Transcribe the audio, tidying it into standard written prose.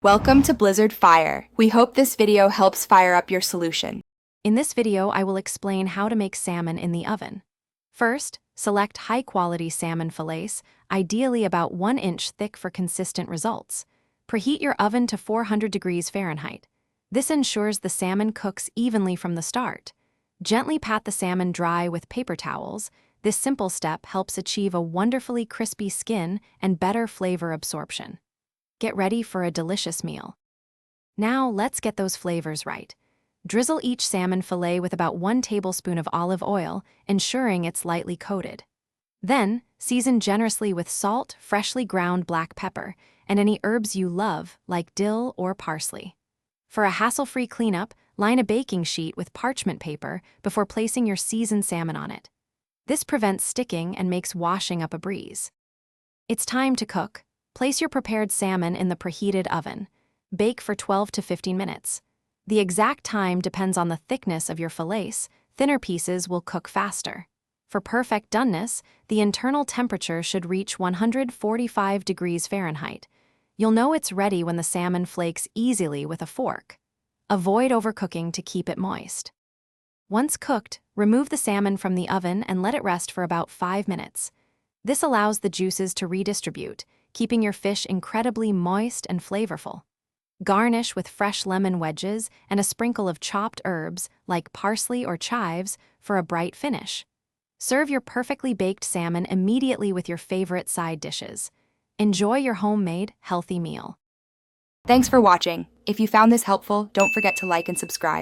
Welcome to Blizzard Fire. We hope this video helps fire up your solution. In this video, I will explain how to make salmon in the oven. First, select high-quality salmon fillets, ideally about 1 inch thick for consistent results. Preheat your oven to 400 degrees Fahrenheit. This ensures the salmon cooks evenly from the start. Gently pat the salmon dry with paper towels. This simple step helps achieve a wonderfully crispy skin and better flavor absorption. Get ready for a delicious meal. Now, let's get those flavors right. Drizzle each salmon fillet with about 1 tablespoon of olive oil, ensuring it's lightly coated. Then, season generously with salt, freshly ground black pepper, and any herbs you love, like dill or parsley. For a hassle-free cleanup, line a baking sheet with parchment paper before placing your seasoned salmon on it. This prevents sticking and makes washing up a breeze. It's time to cook. Place your prepared salmon in the preheated oven. Bake for 12 to 15 minutes. The exact time depends on the thickness of your fillets. Thinner pieces will cook faster. For perfect doneness, the internal temperature should reach 145 degrees Fahrenheit. You'll know it's ready when the salmon flakes easily with a fork. Avoid overcooking to keep it moist. Once cooked, remove the salmon from the oven and let it rest for about 5 minutes. This allows the juices to redistribute, keeping your fish incredibly moist and flavorful. Garnish with fresh lemon wedges and a sprinkle of chopped herbs like parsley or chives for a bright finish. Serve your perfectly baked salmon immediately with your favorite side dishes. Enjoy your homemade, healthy meal. Thanks for watching. If you found this helpful, don't forget to like and subscribe.